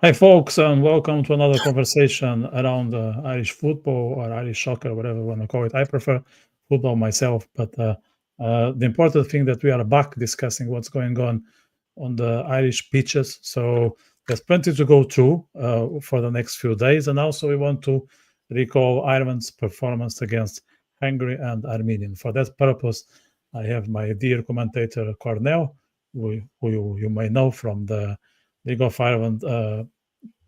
Hi, folks, and welcome to another conversation around Irish football or Irish soccer, whatever you want to call it. I prefer football myself, but the important thing that we are back discussing what's going on the Irish pitches. So there's plenty to go through for the next few days, and also we want to recall Ireland's performance against Hungary and Armenia. For that purpose, I have my dear commentator Cornell, who you may know from the League of Ireland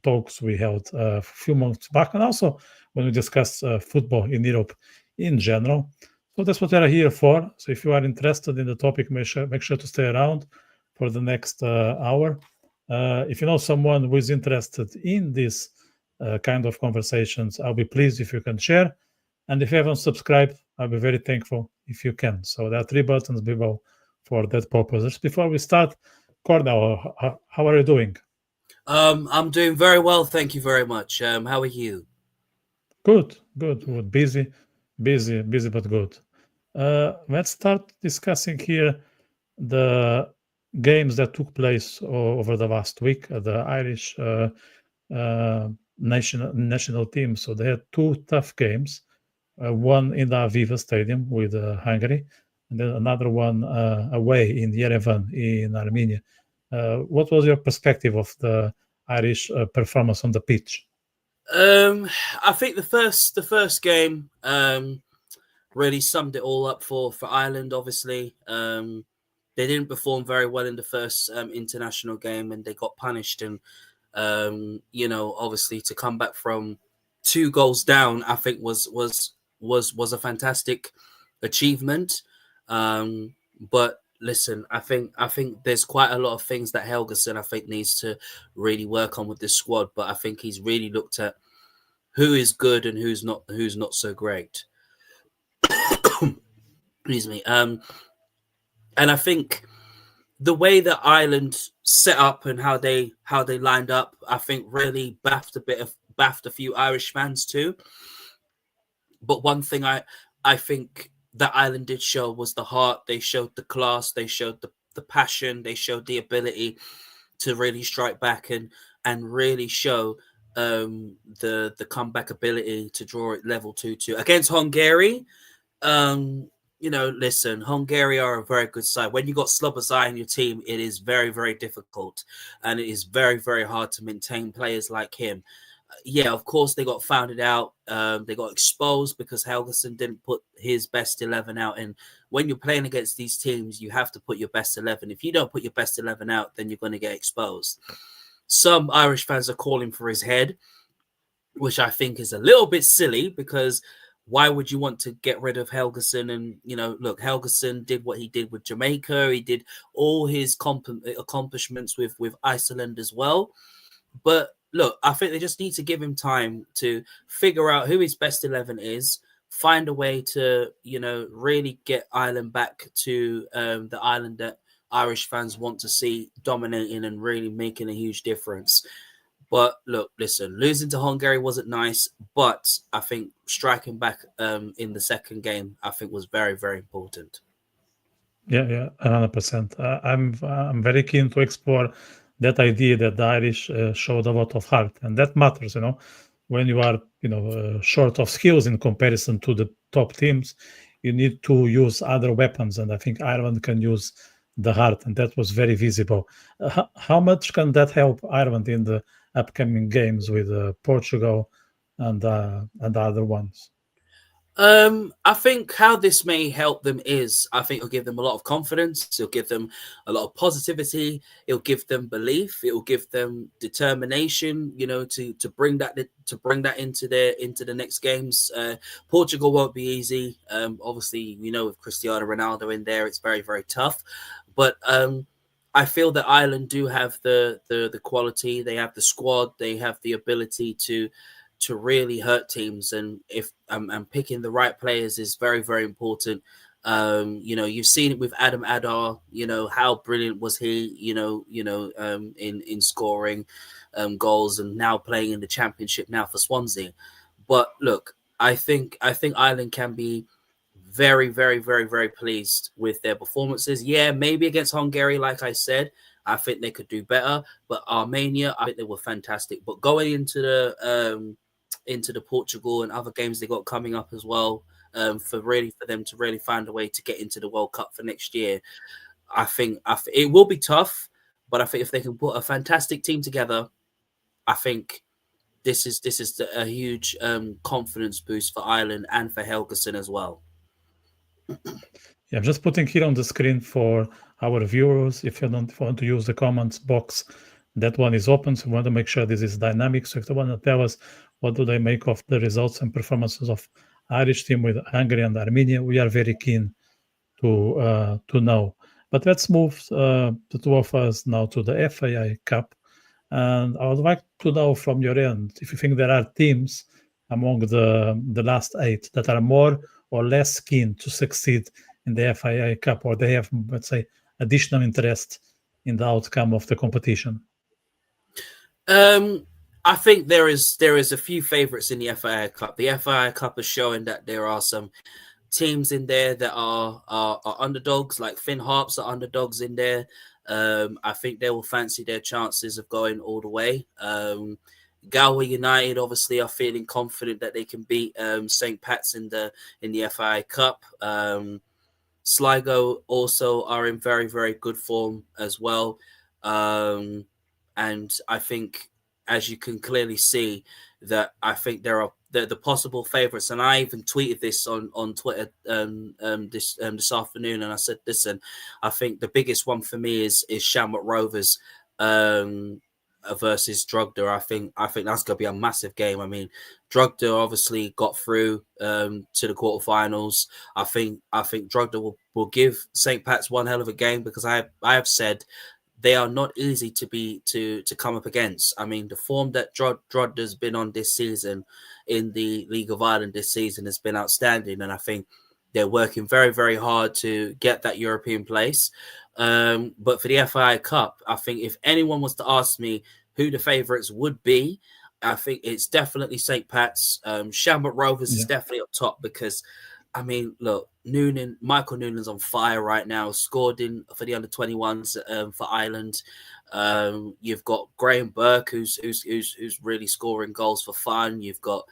talks we held a few months back, and also when we discussed football in Europe in general. So that's what we are here for. So if you are interested in the topic, make sure to stay around for the next hour. If you know someone who is interested in this kind of conversations, I'll be pleased if you can share. And if you haven't subscribed, I'll be very thankful if you can. So there are three buttons below for that purpose. Just before we start, Cornell, how are you doing? I'm doing very well, thank you very much. How are you? Good, good, good. Busy, but good. Let's start discussing here the games that took place over the last week. The Irish national team. So they had two tough games. One in the Aviva Stadium with Hungary, and then another one away in Yerevan in Armenia. What was your perspective of the Irish performance on the pitch? Um, I think the first game really summed it all up for Ireland. Obviously, they didn't perform very well in the first international game, and they got punished. And obviously to come back from 2 goals down, I think was a fantastic achievement. But listen, I think there's quite a lot of things that Helgeson I think needs to really work on with this squad. But I think he's really looked at who is good and who's not so great. Excuse me. And I think the way that Ireland set up and how they lined up, I think really baffed a few Irish fans too. But one thing I think that Ireland did show was the heart. They showed the class. They showed the passion. They showed the ability to really strike back and really show the comeback ability to draw it level 2-2 against Hungary. Listen, Hungary are a very good side. When you got Slobozai in your team, it is very, very difficult, and it is very, very hard to maintain players like him. Yeah, of course they got founded out. They got exposed because Helgeson didn't put his best 11 out. And when you're playing against these teams, you have to put your best 11. If you don't put your best 11 out, then you're going to get exposed. Some Irish fans are calling for his head, which I think is a little bit silly because why would you want to get rid of Helgeson? And, look, Helgeson did what he did with Jamaica. He did all his accomplishments with Iceland as well. But look, I think they just need to give him time to figure out who his best 11 is, find a way to, really get Ireland back to the Ireland that Irish fans want to see dominating and really making a huge difference. But look, listen, losing to Hungary wasn't nice, but I think striking back in the second game, I think was very, very important. Yeah, 100%. I'm very keen to explore that idea that the Irish showed a lot of heart, and that matters. When you are short of skills in comparison to the top teams, you need to use other weapons, and I think Ireland can use the heart, and that was very visible. How much can that help Ireland in the upcoming games with Portugal and the other ones? I think how this may help them is I think it'll give them a lot of confidence, it'll give them a lot of positivity, it'll give them belief, it'll give them determination, to bring that into the next games. Portugal won't be easy. Obviously, with Cristiano Ronaldo in there, it's very, very tough. But I feel that Ireland do have the quality, they have the squad, they have the ability to really hurt teams. And if and picking the right players is very, very important. You've seen it with Adam Adar. How brilliant was he? In scoring goals and now playing in the Championship now for Swansea. But look, I think Ireland can be very, very, very, very pleased with their performances. Yeah, maybe against Hungary, like I said, I think they could do better. But Armenia, I think they were fantastic. But going into the Portugal and other games they got coming up as well, for them to really find a way to get into the World Cup for next year, I think it will be tough. But I think if they can put a fantastic team together, I think this is a huge confidence boost for Ireland and for Helgason as well. Yeah, I'm just putting here on the screen for our viewers. If you don't want to use the comments box, that one is open. So we want to make sure this is dynamic. So if they want to tell us what do they make of the results and performances of Irish team with Hungary and Armenia, we are very keen to know. But let's move the two of us now to the FAI Cup. And I would like to know from your end if you think there are teams among the last 8 that are more or less keen to succeed in the FAI Cup, or they have, let's say, additional interest in the outcome of the competition. I think there is a few favourites in the FAI Cup. The FAI Cup is showing that there are some teams in there that are underdogs, like Finn Harps are underdogs in there. I think they will fancy their chances of going all the way. Galway United obviously are feeling confident that they can beat St. Pat's in the FAI Cup. Sligo also are in very, very good form as well. And I think, as you can clearly see, that I think there are the possible favourites. And I even tweeted this on Twitter this afternoon, and I said, listen, I think the biggest one for me is Shamrock Rovers versus Drogheda. I think that's going to be a massive game. I mean, Drogheda obviously got through to the quarterfinals. I think Drogheda will give St. Pat's one hell of a game, because I have said they are not easy to come up against. I mean, the form that Drogheda's been on this season in the League of Ireland this season has been outstanding, and I think they're working very, very hard to get that European place. But for the FAI Cup, I think if anyone was to ask me who the favourites would be, I think it's definitely St. Pat's. Shamrock Rovers is definitely up top, because, I mean, look, Michael Noonan's on fire right now. Scored in for the under-21s for Ireland. You've got Graham Burke, who's really scoring goals for fun. You've got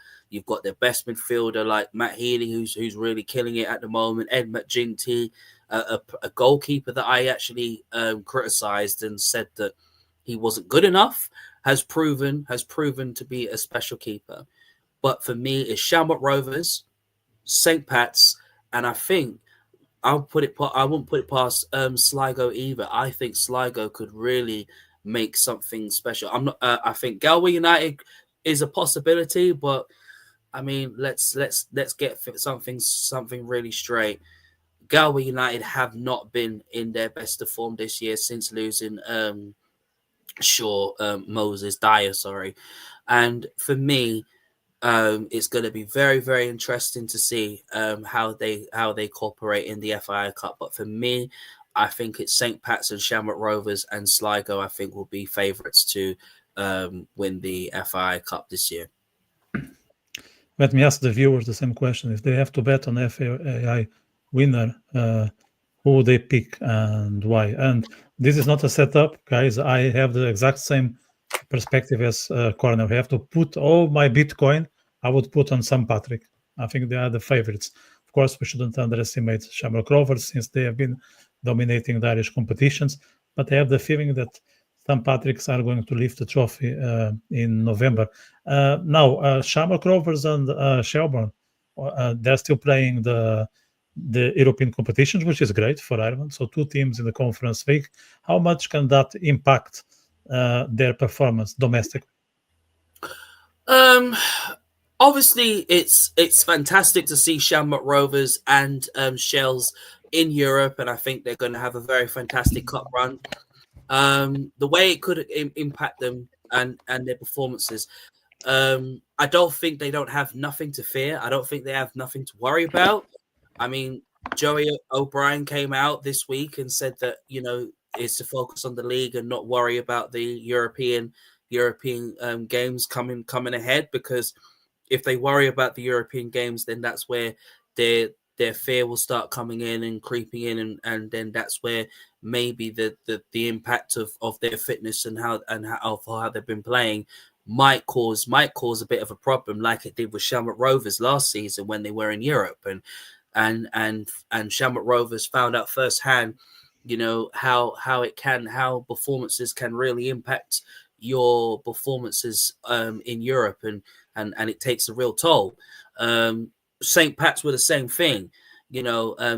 their best midfielder like Matt Healy, who's really killing it at the moment. Ed McGinty, a goalkeeper that I actually criticised and said that he wasn't good enough, has proven to be a special keeper. But for me, it's Shamrock Rovers, St. Pat's, and I think I won't put it past Sligo either. I think Sligo could really make something special. I think Galway United is a possibility, but I mean, let's get something really straight. Galway United have not been in their best of form this year since losing Moses Dyer, and for me, it's going to be very, very interesting to see how they cooperate in the FAI Cup. But for me, I think it's St. Pat's and Shamrock Rovers, and Sligo, I think, will be favourites to win the FAI Cup this year. Let me ask the viewers the same question. If they have to bet on FAI winner, who would they pick and why? And this is not a setup, guys. I have the exact same perspective as Cornell. I have to put all my Bitcoin, I would put on St. Patrick. I think they are the favorites. Of course, we shouldn't underestimate Shamrock Rovers, since they have been dominating the Irish competitions. But I have the feeling that St. Patrick's are going to lift the trophy in November. Now, Shamrock Rovers and Shelbourne, they're still playing the European competitions, which is great for Ireland. So 2 teams in the Conference League. How much can that impact their performance domestically? Obviously, it's fantastic to see Shamrock Rovers and Shells in Europe, and I think they're going to have a very fantastic cup run. The way it could impact them and their performances, I don't think they don't have nothing to fear. I don't think they have nothing to worry about. I mean, Joey O'Brien came out this week and said that, is to focus on the league and not worry about the European games coming ahead, because if they worry about the European games, then that's where their their fear will start coming in and creeping in, and then that's where maybe the impact of their fitness and how they've been playing might cause a bit of a problem, like it did with Shamrock Rovers last season when they were in Europe, and Shamrock Rovers found out firsthand, how performances can really impact your performances in Europe, and it takes a real toll. St. Pat's were the same thing.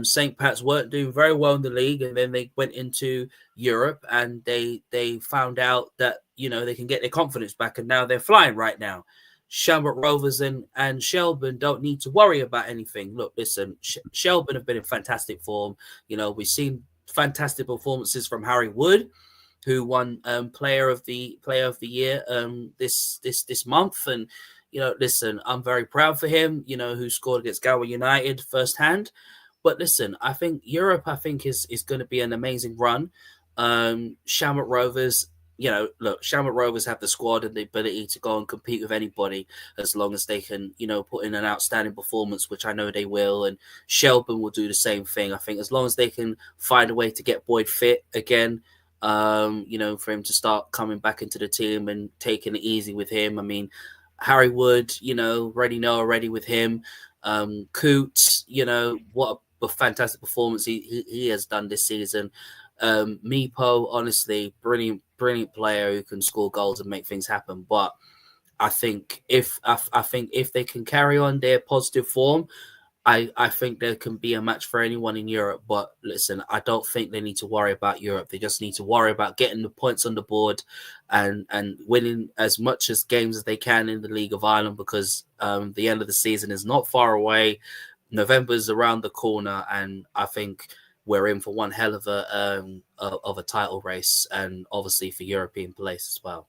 St. Pat's weren't doing very well in the league, and then they went into Europe and they found out that they can get their confidence back, and now they're flying right now. Shamrock Rovers and Shelbourne don't need to worry about anything. Look, listen, Shelbourne have been in fantastic form. We've seen fantastic performances from Harry Wood, who won Player of the Year this month, and listen, I'm very proud for him. Who scored against Galway United firsthand. But listen, I think Europe, is going to be an amazing run. Shamrock Rovers. Shamrock Rovers have the squad and the ability to go and compete with anybody as long as they can, put in an outstanding performance, which I know they will. And Shelbourne will do the same thing. I think as long as they can find a way to get Boyd fit again, for him to start coming back into the team and taking it easy with him. I mean, Harry Wood, already know already with him. Coots, what a fantastic performance he has done this season. Meepo, honestly, brilliant player who can score goals and make things happen. But I think if they can carry on their positive form, I think there can be a match for anyone in Europe. But listen, I don't think they need to worry about Europe. They just need to worry about getting the points on the board and winning as much as games as they can in the League of Ireland, because the end of the season is not far away. November's around the corner, and I think we're in for one hell of a title race, and obviously for European place as well.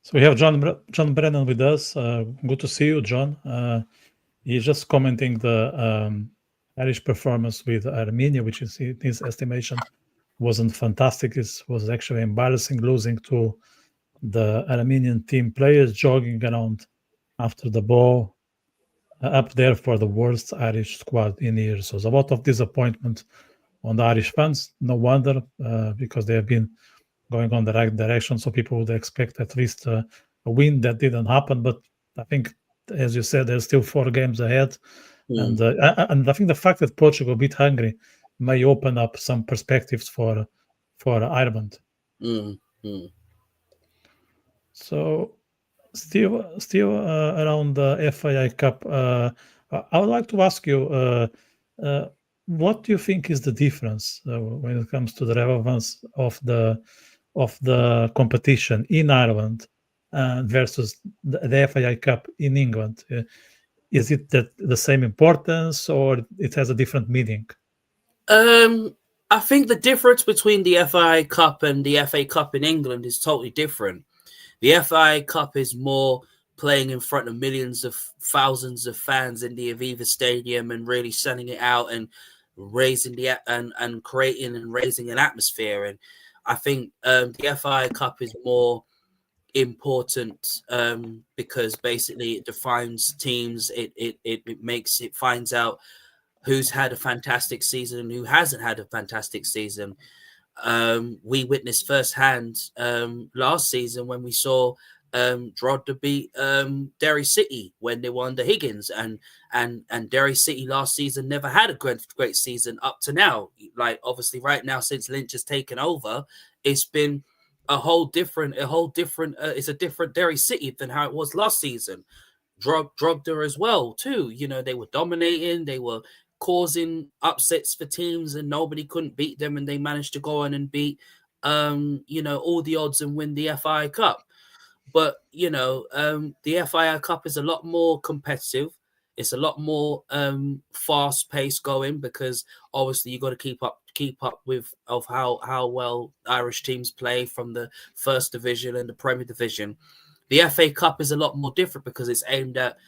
So we have John Brennan with us. Good to see you, John. He's just commenting the Irish performance with Armenia, which is, in his estimation, wasn't fantastic. It was actually embarrassing, losing to the Armenian team players jogging around after the ball, up there for the worst Irish squad in years. So there's a lot of disappointment on the Irish fans. No wonder, because they have been going on the right direction. So people would expect at least a win. That didn't happen. But I think, as you said, there's still 4 games ahead. And I think the fact that Portugal beat Hungary may open up some perspectives for Ireland. So still around the FAI Cup, I would like to ask you, what do you think is the difference when it comes to the relevance of the competition in Ireland versus the FAI Cup in England? Is it that the same importance, or it has a different meaning? I think the difference between the FAI Cup and the FA Cup in England is totally different. The FAI Cup is more playing in front of millions of thousands of fans in the Aviva Stadium and really sending it out and raising and creating and raising an atmosphere. And I think the FAI Cup is more important because basically it defines teams. It finds out who's had a fantastic season and who hasn't had a fantastic season. We witnessed firsthand last season when we saw Drogheda beat Derry City when they won the Higgins, and Derry City last season never had a great season up to now. Like, obviously right now, since Lynch has taken over, it's been it's a different Derry City than how it was last season. Drogheda as well too. They were dominating, they were causing upsets for teams, and nobody couldn't beat them, and they managed to go on and beat all the odds and win the FAI Cup. But the FAI Cup is a lot more competitive. It's a lot more fast-paced going, because obviously you got to keep up with how well Irish teams play from the First Division and the Premier Division. The FA Cup is a lot more different because it's aimed at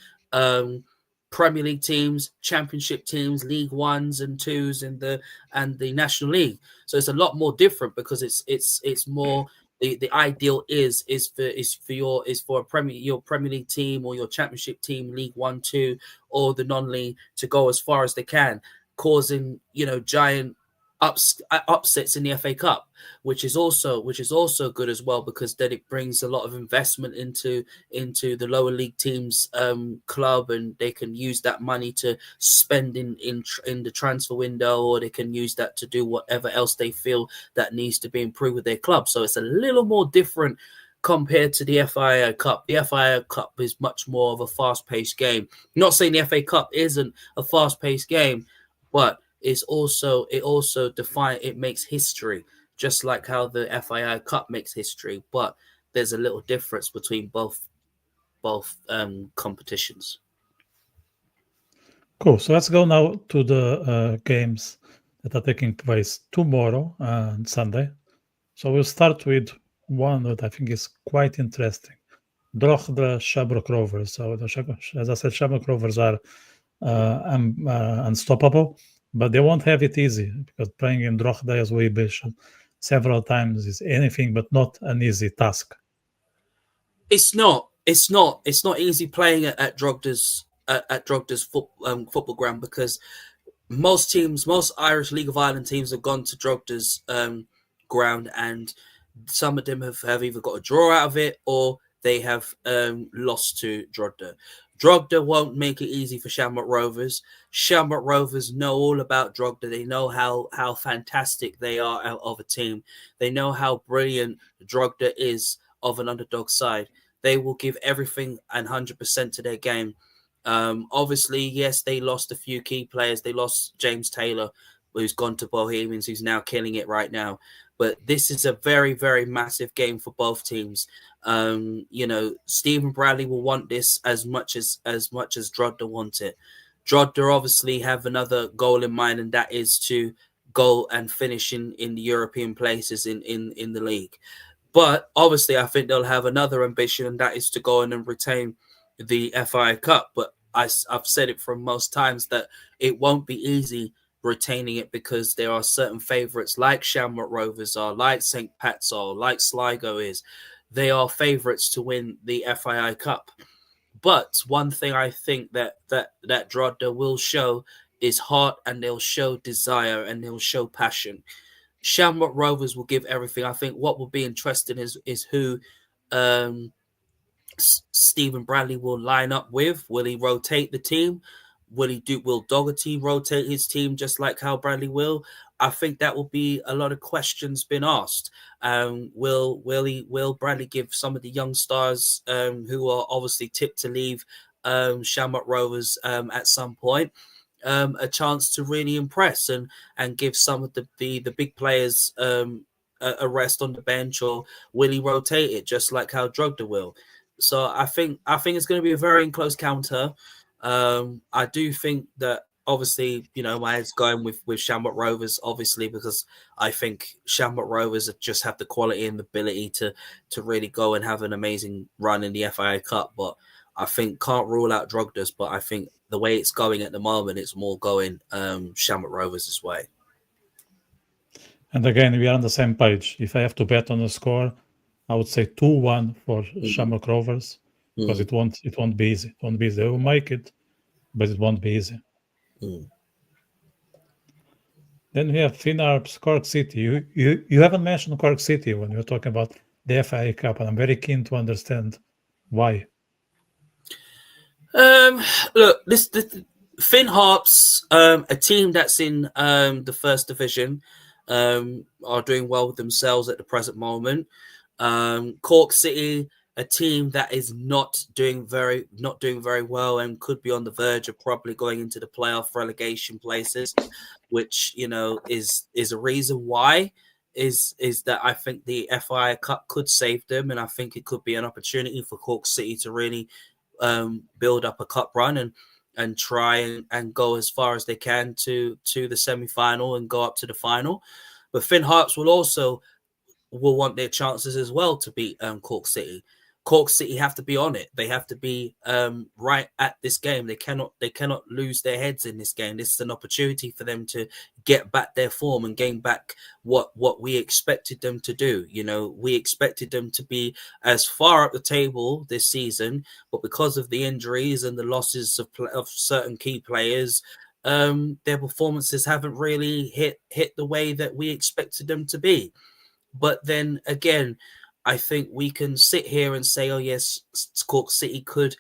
Premier League teams, Championship teams, League 1s and 2s, and the National League. So it's a lot more different because it's more the ideal is for your Premier League team or your Championship team, League 1, 2, or the non-league to go as far as they can, causing giant upsets in the FA Cup, which is also good as well, because then it brings a lot of investment into the lower league teams club, and they can use that money to spend in the transfer window, or they can use that to do whatever else they feel that needs to be improved with their club. So it's a little more different compared to the FAI Cup. The FAI Cup is much more of a fast-paced game. I'm not saying the FA Cup isn't a fast-paced game, but it makes history, just like how the FAI Cup makes history. But there's a little difference between both competitions. Cool. So let's go now to the games that are taking place tomorrow and Sunday. So we'll start with one that I think is quite interesting. Drogheda Shamrock Rovers. So as I said, Shamrock Rovers are unstoppable, but they won't have it easy, because playing in Drogheda, as we mentioned several times, is anything but not an easy task. It's not easy playing at Drogheda's football ground, because most Irish League of Ireland teams have gone to Drogheda's ground, and some of them have either got a draw out of it, or they have lost to Drogheda. Drogheda won't make it easy for Shamrock Rovers. Shamrock Rovers know all about Drogheda. They know how fantastic they are of a team. They know how brilliant Drogheda is of an underdog side. They will give everything and 100% to their game. Obviously, yes, they lost a few key players. They lost James Taylor, who's gone to Bohemians, who's now killing it right now. But this is a very, very massive game for both teams. Stephen Bradley will want this as much as Drogheda want it. Drogheda obviously have another goal in mind, and that is to go and finish in the European places in the league. But obviously, I think they'll have another ambition, and that is to go in and retain the FAI Cup. But I've said it from most times that it won't be easy retaining it, because there are certain favourites like Shamrock Rovers are, like St. Pat's are, like Sligo is. They are favourites to win the FAI Cup. But one thing I think that Drogheda will show is heart, and they'll show desire, and they'll show passion. Shamrock Rovers will give everything. I think what will be interesting is who Stephen Bradley will line up with. Will he rotate the team? Will Doherty rotate his team just like how Bradley will? I think that will be a lot of questions been asked. Will Bradley give some of the young stars who are obviously tipped to leave Shamrock Rovers at some point a chance to really impress and give some of the big players a rest on the bench, or will he rotate it just like how Drogheda will? So I think it's going to be a very close counter. I do think that obviously, my head's going with Shamrock Rovers, obviously, because I think Shamrock Rovers just have the quality and the ability to really go and have an amazing run in the FAI Cup. But I think can't rule out Drogheda's, but I think the way it's going at the moment, it's more going Shamrock Rovers' way. And again, we are on the same page. If I have to bet on the score, I would say 2-1 for Shamrock Rovers, because it won't be easy. It won't be easy. They will make it, but it won't be easy. Then we have Harps, Cork City. You haven't mentioned Cork City when you're talking about the FAI Cup, and I'm very keen to understand why. Look, this Harps, a team that's in the first division, are doing well with themselves at the present moment. Cork City, a team that is not doing very well and could be on the verge of probably going into the playoff relegation places, which is a reason why is that I think the FAI Cup could save them, and I think it could be an opportunity for Cork City to really build up a cup run and try and go as far as they can to the semi-final and go up to the final. But Harps will want their chances as well to beat Cork City. Cork City have to be on it. They have to be right at this game. They cannot lose their heads in this game. This is an opportunity for them to get back their form and gain back what we expected them to do. You know, we expected them to be as far up the table this season, but because of the injuries and the losses of certain key players, their performances haven't really hit the way that we expected them to be. But then again, I think we can sit here and say, oh yes, Cork City could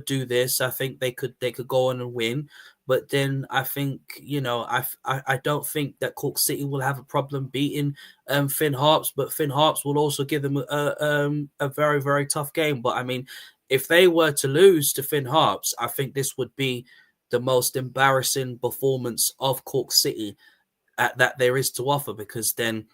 do this. I think they could go on and win. But then I think, you know, I don't think that Cork City will have a problem beating Finn Harps, but Finn Harps will also give them a very, very tough game. But I mean, if they were to lose to Finn Harps, I think this would be the most embarrassing performance of Cork City that there is to offer, because then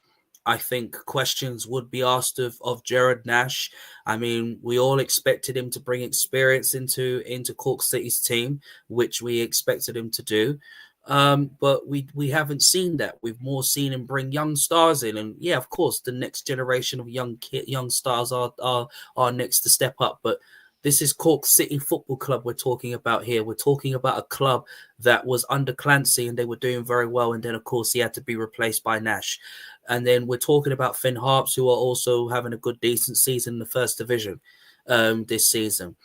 I think questions would be asked of Gerard Nash. I mean, we all expected him to bring experience into Cork City's team, which we expected him to do. But we haven't seen that. We've more seen him bring young stars in. And yeah, of course, the next generation of young stars are next to step up. But this is Cork City Football Club we're talking about here. We're talking about a club that was under Clancy and they were doing very well. And then, of course, he had to be replaced by Nash. And then we're talking about Finn Harps, who are also having a good, decent season in the first division this season.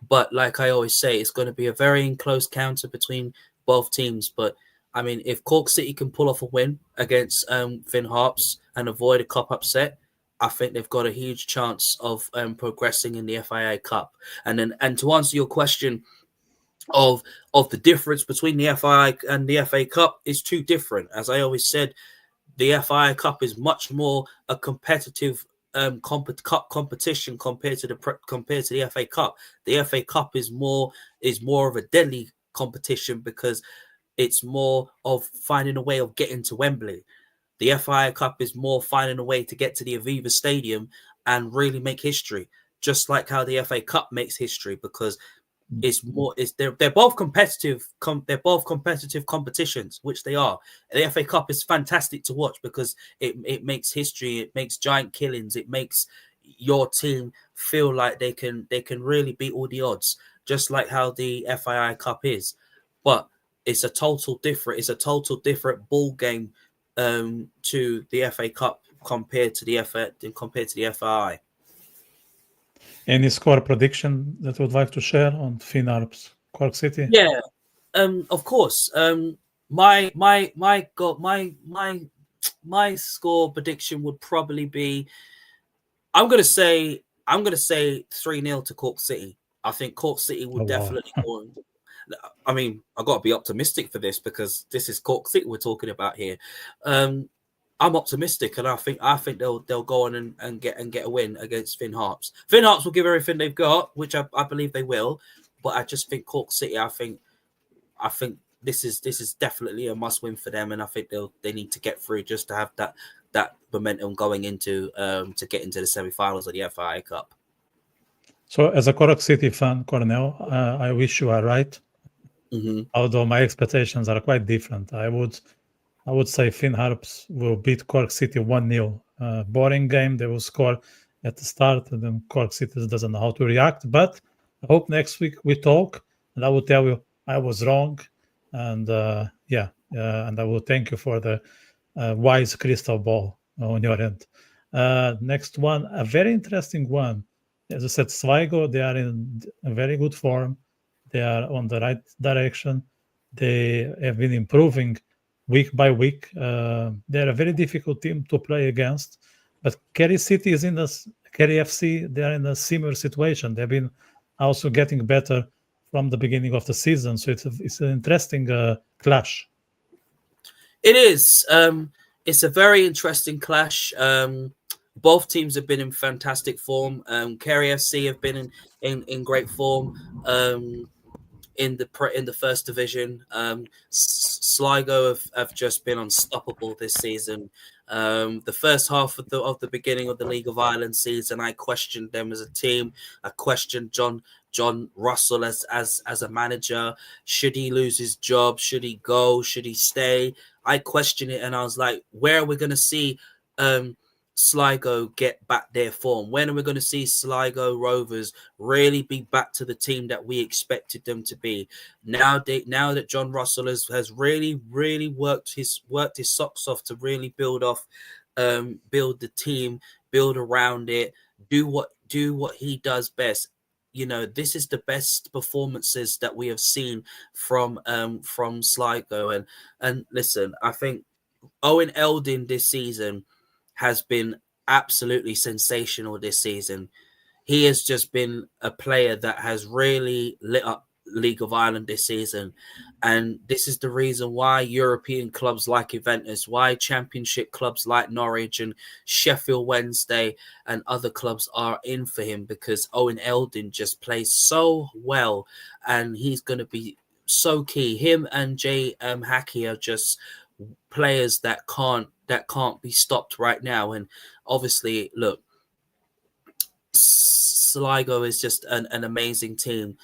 But like I always say, it's going to be a very close counter between both teams. But, I mean, if Cork City can pull off a win against Finn Harps and avoid a cup upset, I think they've got a huge chance of progressing in the FAI Cup. And to answer your question of the difference between the FAI and the FA Cup, is too different. As I always said, the FAI Cup is much more a competitive competition compared to the FA Cup. The FA Cup is more of a deadly competition because it's more of finding a way of getting to Wembley. The FAI Cup is more finding a way to get to the Aviva Stadium and really make history, just like how the FA Cup makes history, because they're both competitive. They're both competitive competitions, which they are. The FA Cup is fantastic to watch because it makes history. It makes giant killings. It makes your team feel like they can really beat all the odds, just like how the FAI Cup is. But it's a total different ball game to the FA Cup compared to the FAI. Any score prediction that you would like to share on Finn Harps, Cork City? Yeah, of course. My score prediction would probably be, I'm gonna say 3-0 to Cork City. I think Cork City would definitely go on. I mean, I've got to be optimistic for this because this is Cork City we're talking about here. I'm optimistic, and I think they'll go on and get a win against Finn Harps. Finn Harps will give everything they've got, which I believe they will. But I just think Cork City, I think this is definitely a must win for them, and I think they need to get through just to have that momentum going into to get into the semi-finals of the FAI Cup. So, as a Cork City fan, Cornell, I wish you are right. Mm-hmm. Although my expectations are quite different. I would say Finn Harps will beat Cork City 1-0. Boring game. They will score at the start, and then Cork City doesn't know how to react. But I hope next week we talk, and I will tell you I was wrong. And and I will thank you for the wise crystal ball on your end. Next one, a very interesting one. As I said, Sligo, they are in a very good form. They are on the right direction. They have been improving week by week. They're a very difficult team to play against. But Kerry City is Kerry FC, they are in a similar situation. They've been also getting better from the beginning of the season. So it's an interesting clash. It is. It's a very interesting clash. Both teams have been in fantastic form. Kerry FC have been in great form in the first division. Sligo have just been unstoppable this season. The first half of the beginning of the League of Ireland season, I questioned them as a team. I questioned John Russell as a manager. Should he lose his job? Should he go? Should he stay? I questioned it, and I was like, where are we going to see Sligo get back their form? When are we going to see Sligo Rovers really be back to the team that we expected them to be? Now that John Russell has really worked his socks off to really build the team, build around it, do what he does best. This is the best performances that we have seen from Sligo. And listen, I think Owen Eldon this season has been absolutely sensational this season. He has just been a player that has really lit up League of Ireland this season. And this is the reason why European clubs like Juventus, why Championship clubs like Norwich and Sheffield Wednesday and other clubs are in for him, because Owen Eldon just plays so well, and he's going to be so key. Him and Jay Hackey are just players that can't be stopped right now. And obviously, look, Sligo is just an amazing team.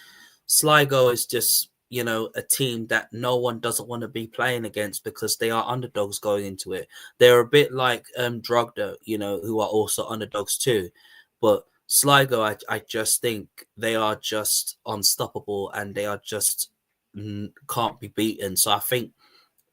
Sligo is just, a team that no one doesn't want to be playing against, because they are underdogs going into it. They're a bit like Drogheda, who are also underdogs too. But Sligo, I just think they are just unstoppable, and they are just can't be beaten. So I think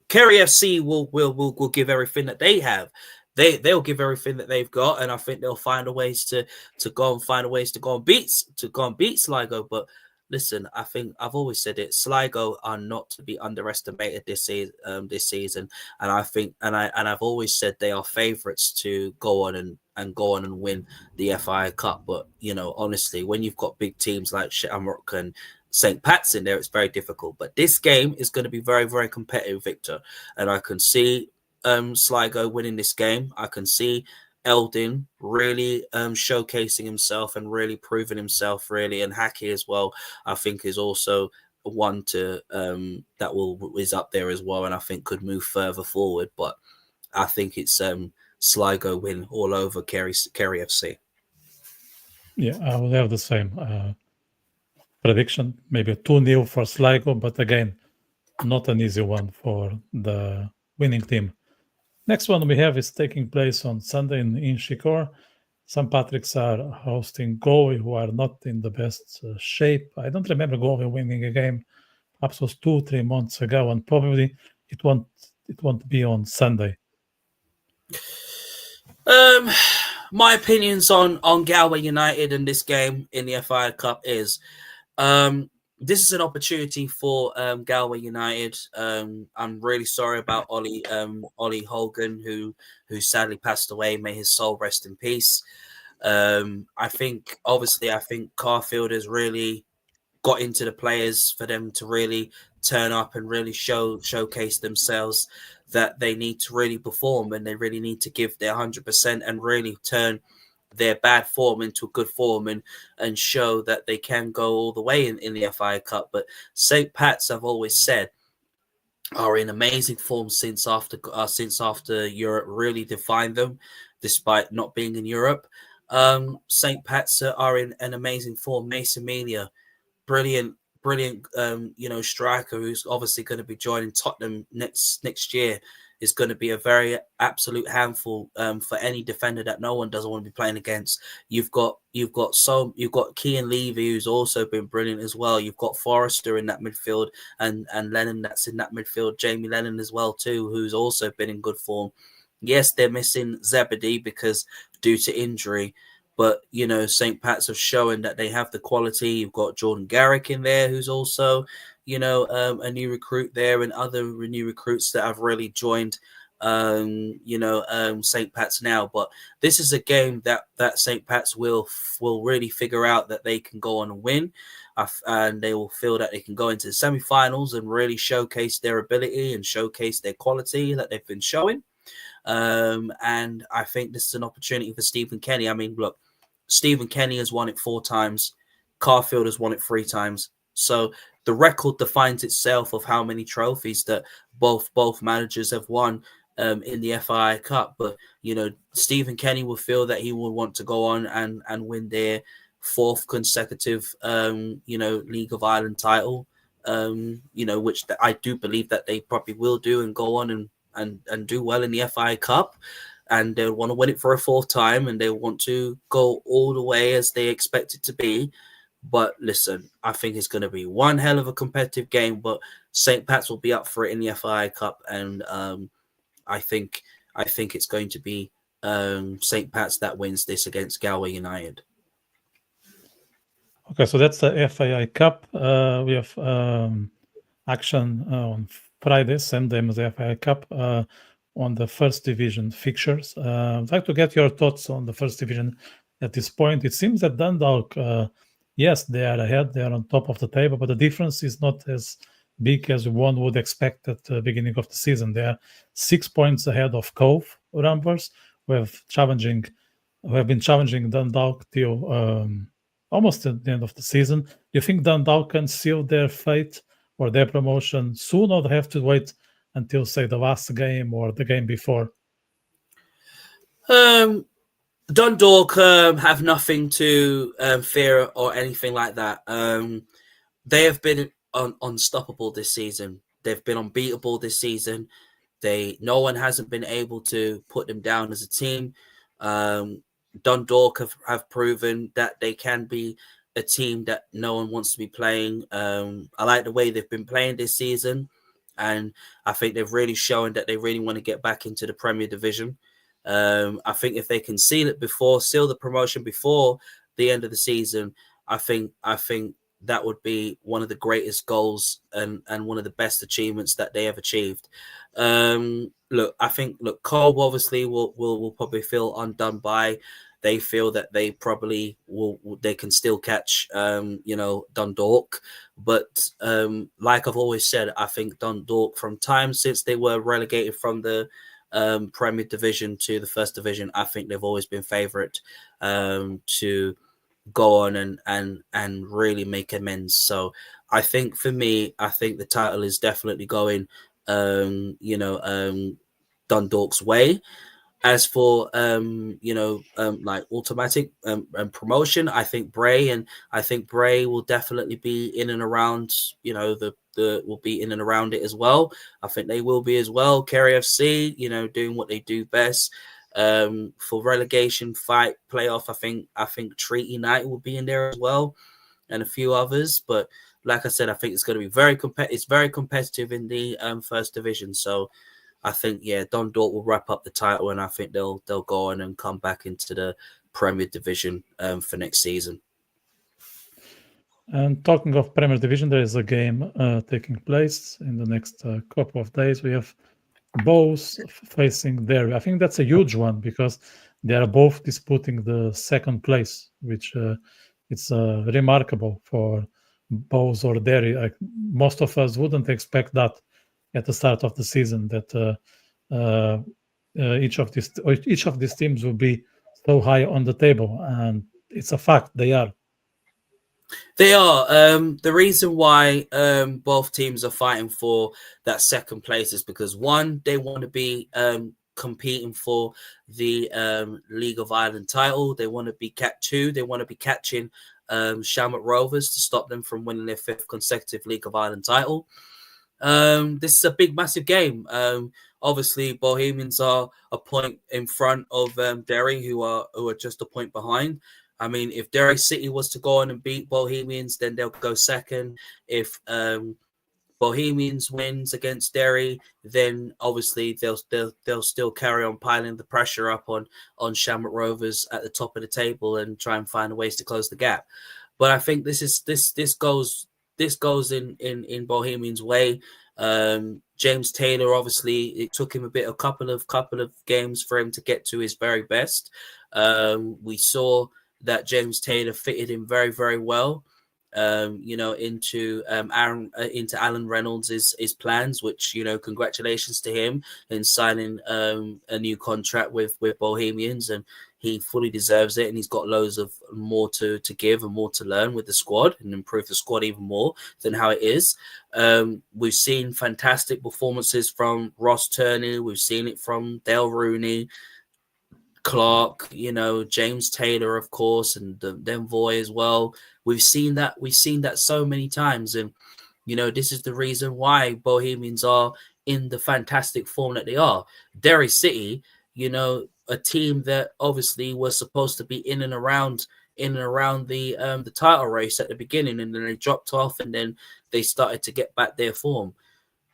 Kerry FC will give everything that they have. They'll give everything that they've got, and I think they'll find a ways to go and beat Sligo. But listen, I think I've always said it. Sligo are not to be underestimated this season, and I think I've always said they are favourites to go on and win the FAI Cup. But honestly, when you've got big teams like Shamrock and St. Pat's in there, it's very difficult. But this game is going to be very, very competitive, Victor. And I can see Sligo winning this game. I can see Eldon really showcasing himself and really proving himself, really. And Hackey as well, I think, is also one to that is up there as well, and I think could move further forward. But I think it's Sligo win all over Kerry FC. Yeah, I will have the same prediction, maybe 2-0 for Sligo, but again, not an easy one for the winning team. Next one we have is taking place on Sunday in Inchicore. St. Patrick's are hosting Galway, who are not in the best shape. I don't remember Galway winning a game, perhaps was 2-3 months ago, and probably it won't be on Sunday. My opinions on Galway United and this game in the FAI Cup is this is an opportunity for Galway United. I'm really sorry about Ollie Hogan, who sadly passed away. May his soul rest in peace. I think Carfield has really got into the players for them to really turn up and really showcase themselves, that they need to really perform, and they really need to give their 100% and really turn their bad form into a good form and show that they can go all the way in the FAI Cup. But St. Pat's, I've always said, are in amazing form since after Europe really defined them, despite not being in Europe. St. Pat's are in an amazing form. Mason Melia, brilliant, striker, who's obviously going to be joining Tottenham next year, is going to be a very absolute handful for any defender that no one doesn't want to be playing against. You've got Kean Levy, who's also been brilliant as well. You've got Forrester in that midfield, and Lennon that's in that midfield. Jamie Lennon as well too, who's also been in good form. Yes, they're missing Zebedee because due to injury. But, St. Pat's have shown that they have the quality. You've got Jordan Garrick in there, who's also, a new recruit there, and other new recruits that have really joined, St. Pat's now. But this is a game that St. Pat's will really figure out that they can go on and win. And they will feel that they can go into the semi-finals and really showcase their ability and showcase their quality that they've been showing. And I think this is an opportunity for Stephen Kenny. I mean, look, Stephen Kenny has won it 4 times. Carfield has won it 3 times. So the record defines itself of how many trophies that both managers have won in the FAI Cup. But, Stephen Kenny will feel that he will want to go on and win their 4th consecutive, League of Ireland title, which I do believe that they probably will do and go on and do well in the FAI Cup. and they want to win it for a fourth time, and they want to go all the way as they expect it to be. But listen, I think it's going to be one hell of a competitive game, but St. Pat's will be up for it in the FAI Cup, and I think it's going to be St. Pat's that wins this against Galway United. Okay, so that's the FAI Cup. We have action on Friday, same day as the FAI Cup, on the first division fixtures. I'd like to get your thoughts on the first division at this point. It seems that Dundalk, yes, they are ahead, they are on top of the table, but the difference is not as big as one would expect at the beginning of the season. They are 6 points ahead of Cove Rovers, who have been challenging Dundalk till almost at the end of the season. Do you think Dundalk can seal their fate or their promotion soon, or they have to wait until, say, the last game or the game before? Dundalk have nothing to fear or anything like that. They have been unstoppable this season. They've been unbeatable this season. No one hasn't been able to put them down as a team. Dundalk have proven that they can be a team that no one wants to be playing. I like the way they've been playing this season, and I think they've really shown that they really want to get back into the Premier Division. I think if they can seal the promotion before the end of the season, I think that would be one of the greatest goals and one of the best achievements that they have achieved. Look, Cole obviously will probably feel undone by. They feel that they probably they can still catch, Dundalk. But like I've always said, I think Dundalk, from time since they were relegated from the Premier Division to the First Division, I think they've always been favourite to go on and really make amends. So I think for me, I think the title is definitely going Dundalk's way. As for like automatic promotion, I think Bray will definitely be in and around, will be in and around it as well. I think they will be as well. Kerry FC, doing what they do best. For relegation fight playoff, I think Treat United will be in there as well, and a few others. But like I said, I think it's going to be it's very competitive in the First Division. So I think, Dundalk will wrap up the title, and I think they'll go on and come back into the Premier Division for next season. And talking of Premier Division, there is a game taking place in the next couple of days. We have both facing Derry. I think that's a huge one because they are both disputing the second place, which it's remarkable for both or Derry. Like, most of us wouldn't expect that at the start of the season, that each of these teams will be so high on the table, and it's a fact they are. They are. The reason why both teams are fighting for that second place is because, one, they want to be competing for the League of Ireland title. They want to be they want to be catching Shamrock Rovers to stop them from winning their 5th consecutive League of Ireland title. This is a big, massive game. Obviously, Bohemians are a point in front of Derry, who are just a point behind. I mean, if Derry City was to go on and beat Bohemians, then they'll go second. If Bohemians wins against Derry, then obviously they'll still carry on piling the pressure up on Shamrock Rovers at the top of the table and try and find ways to close the gap. But I think this goes in Bohemians' way. James Taylor, obviously, it took him a couple of games for him to get to his very best. We saw that James Taylor fitted in very, very well, into Alan Reynolds' his plans, which, congratulations to him in signing a new contract with Bohemians, and he fully deserves it, and he's got loads of more to give and more to learn with the squad and improve the squad even more than how it is. We've seen fantastic performances from Ross Turney. We've seen it from Dale Rooney, Clark, James Taylor, of course, and Denvoy as well. We've seen that so many times, and this is the reason why Bohemians are in the fantastic form that they are. Derry City, you know, a team that obviously was supposed to be in and around the title race at the beginning, and then they dropped off, and then they started to get back their form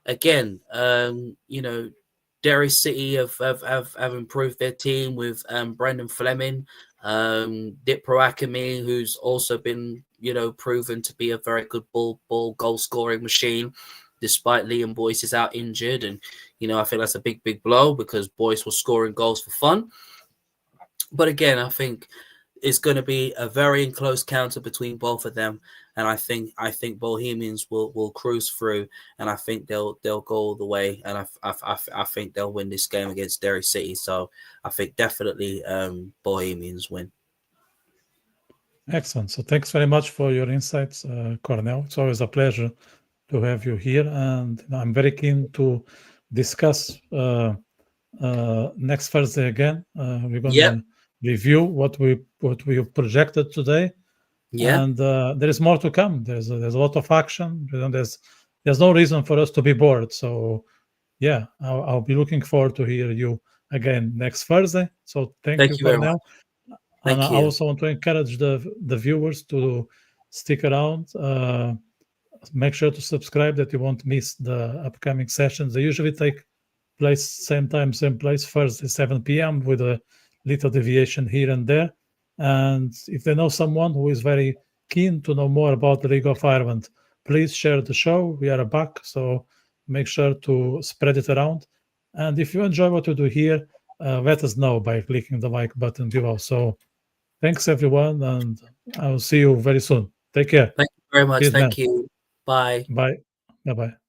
again. You know, Derry City have improved their team with Brendan Fleming, Dipro Akemi, who's also been, you know, proven to be a very good ball goal scoring machine, despite Liam Boyce is out injured. And, you know, I think that's a big blow because Boyce was scoring goals for fun. But again, I think it's going to be a very close counter between both of them, and I think Bohemians will cruise through, and I think they'll go all the way, and I think they'll win this game against Derry City. So I think definitely Bohemians win. Excellent. So thanks very much for your insights, Cornell. It's always a pleasure to have you here, and I'm very keen to discuss next Thursday again. We're going to review what we projected today, and there is more to come. There's a lot of action. There's no reason for us to be bored. So yeah, I'll be looking forward to hear you again next Thursday. So thank you very much. And I also want to encourage the viewers to stick around. Make sure to subscribe that you won't miss the upcoming sessions. They usually take place same time, same place, Thursday, 7 p.m. with a little deviation here and there. And if they know someone who is very keen to know more about the League of Ireland, please share the show. We are back, so make sure to spread it around. And if you enjoy what we do here, let us know by clicking the like button below. So thanks, everyone, and I will see you very soon. Take care. Thank you very much. Thank you. Bye. Bye. Bye-bye.